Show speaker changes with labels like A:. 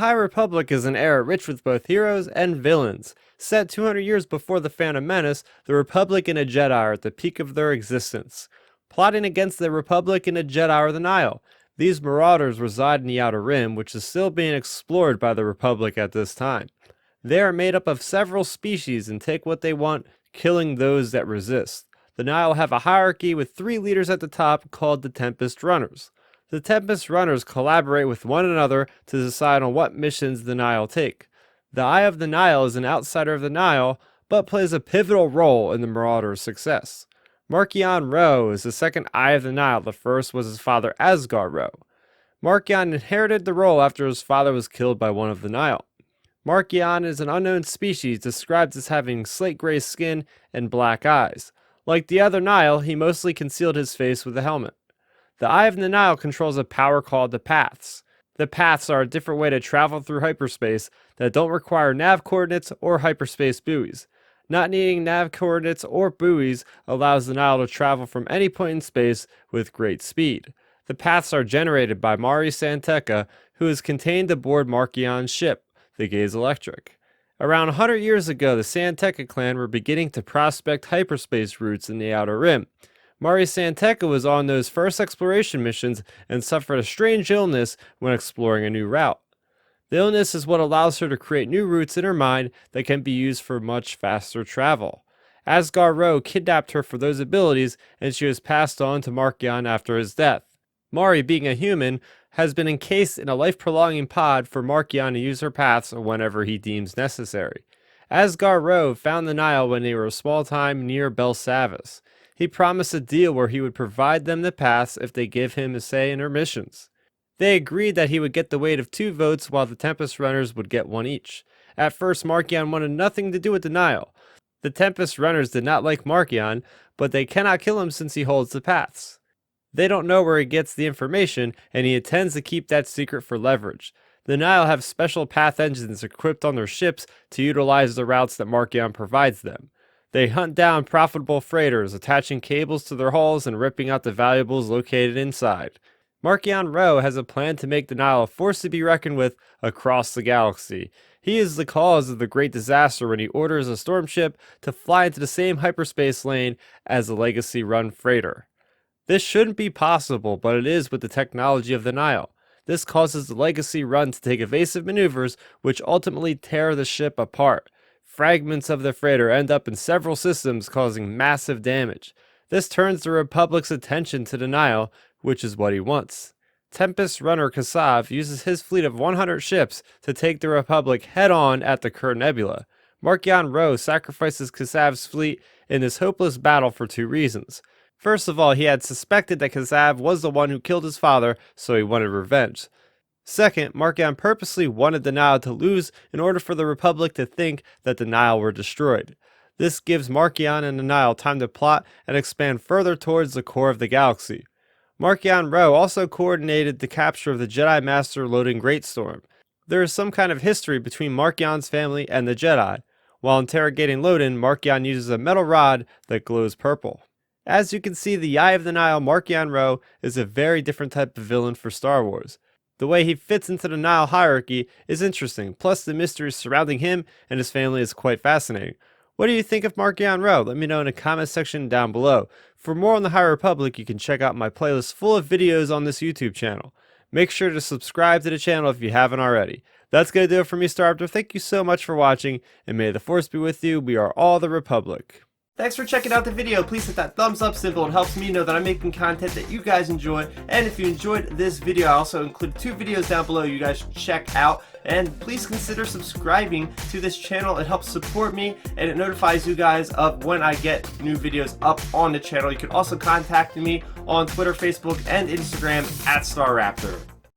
A: High Republic is an era rich with both heroes and villains. Set 200 years before the Phantom Menace, the Republic and a Jedi are at the peak of their existence. Plotting against the Republic and a Jedi are the Nihil. These marauders reside in the Outer Rim, which is still being explored by the Republic at this time. They are made up of several species and take what they want, killing those that resist. The Nihil have a hierarchy with 3 leaders at the top called the Tempest Runners. The Tempest Runners collaborate with one another to decide on what missions the Nihil take. The Eye of the Nihil is an outsider of the Nihil, but plays a pivotal role in the Marauders' success. Marchion Ro is the second Eye of the Nihil. The first was his father Asgar Ro. Marchion inherited the role after his father was killed by one of the Nihil. Marchion is an unknown species described as having slate gray skin and black eyes. Like the other Nihil, he mostly concealed his face with a helmet. The Eye of the Nihil controls a power called the Paths. The Paths are a different way to travel through hyperspace that don't require nav coordinates or hyperspace buoys. Not needing nav coordinates or buoys allows the Nihil to travel from any point in space with great speed. The Paths are generated by Mari Santeca, who is contained aboard Marchion's ship, the Gaze Electric. Around 100 years ago, the Santeca clan were beginning to prospect hyperspace routes in the Outer Rim. Mari Santeca was on those first exploration missions and suffered a strange illness when exploring a new route. The illness is what allows her to create new routes in her mind that can be used for much faster travel. Asgar Ro kidnapped her for those abilities, and she was passed on to Marchion after his death. Mari, being a human, has been encased in a life-prolonging pod for Marchion to use her paths whenever he deems necessary. Asgar Ro found the Nihil when they were a small time near Belsavis. He promised a deal where he would provide them the paths if they give him a say in their missions. They agreed that he would get the weight of 2 votes while the Tempest Runners would get 1 each. At first, Marchion wanted nothing to do with the Nihil. The Tempest Runners did not like Marchion, but they cannot kill him since he holds the paths. They don't know where he gets the information, and he intends to keep that secret for leverage. The Nihil have special path engines equipped on their ships to utilize the routes that Marchion provides them. They hunt down profitable freighters, attaching cables to their hulls and ripping out the valuables located inside. Marchion Ro has a plan to make the Nihil a force to be reckoned with across the galaxy. He is the cause of the great disaster when he orders a storm ship to fly into the same hyperspace lane as the Legacy Run freighter. This shouldn't be possible, but it is with the technology of the Nihil. This causes the Legacy Run to take evasive maneuvers, which ultimately tear the ship apart. Fragments of the freighter end up in several systems, causing massive damage. This turns the Republic's attention to the Nihil, which is what he wants. Tempest Runner Kassav uses his fleet of 100 ships to take the Republic head-on at the Kerr Nebula. Marchion Ro sacrifices Kassav's fleet in this hopeless battle for 2 reasons. First of all, he had suspected that Kassav was the one who killed his father, so he wanted revenge. Second, Marchion purposely wanted the Nihil to lose in order for the Republic to think that the Nihil were destroyed. This gives Marchion and the Nihil time to plot and expand further towards the core of the galaxy. Marchion Ro also coordinated the capture of the Jedi Master Loden Greatstorm. There is some kind of history between Marchion's family and the Jedi. While interrogating Loden, Marchion uses a metal rod that glows purple. As you can see, the Eye of the Nihil, Marchion Ro, is a very different type of villain for Star Wars. The way he fits into the Nihil hierarchy is interesting, plus the mystery surrounding him and his family is quite fascinating. What do you think of Marchion Ro? Let me know in the comment section down below. For more on the High Republic, you can check out my playlist full of videos on this YouTube channel. Make sure to subscribe to the channel if you haven't already. That's going to do it for me, Star Raptor. Thank you so much for watching, and may the Force be with you. We are all the Republic.
B: Thanks for checking out the video. Please hit that thumbs up symbol. It helps me know that I'm making content that you guys enjoy. And if you enjoyed this video, I also include 2 videos down below you guys should check out. And please consider subscribing to this channel. It helps support me and it notifies you guys of when I get new videos up on the channel. You can also contact me on Twitter, Facebook, and Instagram at Star Raptor.